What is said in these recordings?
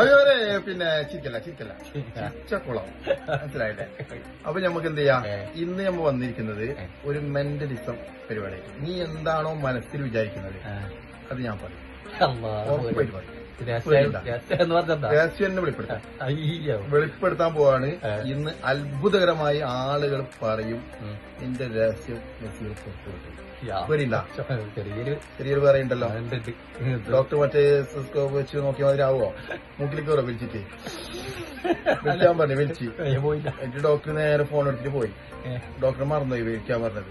അതുപോലെ പിന്നെ ചിരിക്കല്ല ചിരിച്ചക്കുളം മനസ്സിലായില്ലേ? അപ്പൊ നമുക്ക് എന്ത് ചെയ്യാം, ഇന്ന് നമ്മൾ വന്നിരിക്കുന്നത് ഒരു മെന്റലിസം പരിപാടിയായിട്ട്. നീ എന്താണോ മനസ്സിൽ വിചാരിക്കുന്നത് അത് ഞാൻ പറയും, ഉറപ്പായിട്ട് പറയും. രഹസ്യം വെളിപ്പെടുത്താൻ പോവാണ് ഇന്ന്. അത്ഭുതകരമായി ആളുകൾ പറയും നിന്റെ രഹസ്യം ചെറിയൊരു പറയുണ്ടല്ലോ. ഡോക്ടർ മറ്റേ സ്കോപ്പ് വെച്ച് നോക്കിയ മാതിരി ആവോ? മൂക്കിലേക്ക് കയറോ വിളിച്ചിട്ട്? വിളിക്കാൻ പറഞ്ഞു, വിളിച്ച് എന്നിട്ട് ഡോക്ടർ നേരെ ഫോൺ എടുത്തിട്ട് പോയി. ഡോക്ടർ മറന്നുപോയി വിളിക്കാൻ പറഞ്ഞത്.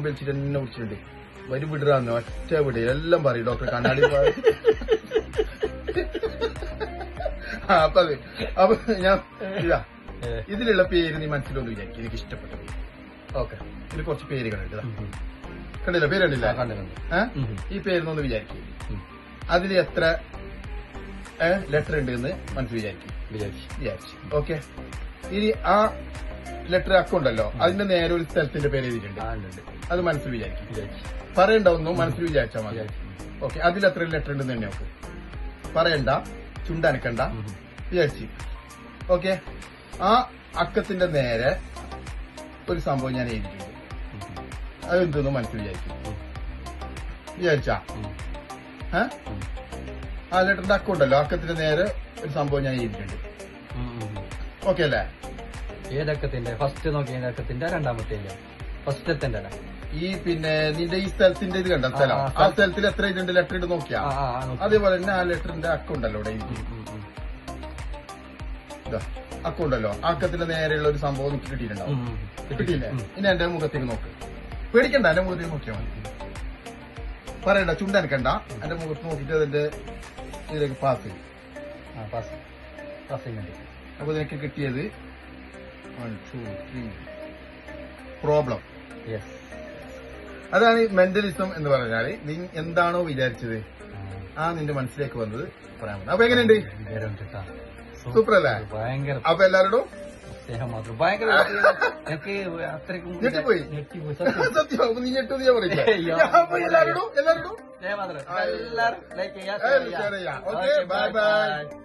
വിളിച്ചിട്ട് എന്നെ വിളിച്ചിട്ടുണ്ട്. വരും വിടുറാന്ന് ഒറ്റ വിട് എല്ലാം പറയും ഡോക്ടർ. കണ്ണാടി അപ്പൊ ഞാൻ ഇതാ ഇതിലുള്ള പേര് നീ മനസ്സിലൊന്ന് വിചാരിക്കും, എനിക്ക് ഇഷ്ടപ്പെട്ടത്. ഓക്കെ, ഇതിൽ കുറച്ച് പേരുകളുണ്ട്. കണ്ടില്ല? പേര് കണ്ടില്ല? ഈ പേരിനൊന്ന് വിചാരിക്കും. അതിൽ എത്ര ലെറ്റർ ഉണ്ട് എന്ന് മനസ്സിൽ വിചാരിച്ചു. ഓക്കെ, ഇനി ആ ലെറ്റർ അക്കൗണ്ടല്ലോ, അതിന്റെ നേരെ ഒരു സ്ഥലത്തിന്റെ പേര് എഴുതിയിട്ടുണ്ട്. അത് മനസ്സിൽ വിചാരിക്കും. പറയണ്ടാവുന്നു, മനസ്സിൽ വിചാരിച്ചാൽ മതി. ഓക്കെ, അതിൽ എത്ര ലെറ്റർ ഉണ്ടെന്ന് തന്നെ നോക്ക്. പറയണ്ട, ചുണ്ടനക്കണ്ട, വിചാരിച്ചു. ഓക്കെ, ആ അക്കത്തിന്റെ നേരെ ഒരു സംഭവം ഞാൻ എഴുതിയിട്ടുണ്ട്. അതെന്തെന്ന് മനസ്സിൽ വിചാരിച്ചാ ആ ലെറ്ററിന്റെ അക്കൗണ്ടല്ലോ, അക്കത്തിന്റെ നേരെ ഒരു സംഭവം ഞാൻ എഴുതിയിട്ടുണ്ട്. ഓക്കെ അല്ലേ? ഏതക്കത്തിന്റെ? ഫസ്റ്റ് നോക്കിയ അക്കത്തിന്റെ രണ്ടാമത്തെ ഫസ്റ്റത്തിന്റെ ഈ പിന്നെ നിന്റെ ഈ സ്ഥലത്തിന്റെ ഇത് കണ്ട സ്ഥലം, ആ സ്ഥലത്തിൽ എത്ര ഇതുണ്ട് ലെറ്റർ ഇട്ട് നോക്കിയാ അതേപോലെ തന്നെ ആ ലെറ്ററിന്റെ അക്കൗണ്ടല്ലോ ഇവിടെ അക്കൗണ്ടല്ലോ, അക്കത്തിന്റെ നേരെയുള്ള ഒരു സംഭവം എനിക്ക് കിട്ടിയിട്ടുണ്ടാവും. കിട്ടിയില്ലേ? ഇനി എന്റെ മുഖത്തേക്ക് നോക്ക്. പേടിക്കണ്ട, എന്റെ മുഖത്തേക്ക് നോക്കിയാൽ മതി. പറയണ്ട, ചുണ്ടനക്കണ്ട, എന്റെ മുഖത്ത് നോക്കിയിട്ട് അതിന്റെ ഇതിലേക്ക് പാസ് ചെയ്യും. അപ്പൊ നിനക്ക് കിട്ടിയത് 1 2 3 പ്രോബ്ലം. അതാണ് മെന്റലിസം എന്ന് പറഞ്ഞാല്. നീ എന്താണോ വിചാരിച്ചത് ആ നിന്റെ മനസ്സിലേക്ക് വന്നത് പറയാൻ പറ്റും. അപ്പൊ എങ്ങനെയുണ്ട്? സൂപ്പർ അല്ലേ? അപ്പൊ എല്ലാവരോടും ഞെട്ടിപ്പോയി. സത്യം, നീ ഞെട്ടു ഞാൻ പറയില്ല. എല്ലാവരോടും ഓക്കെ, ബൈ ബൈ.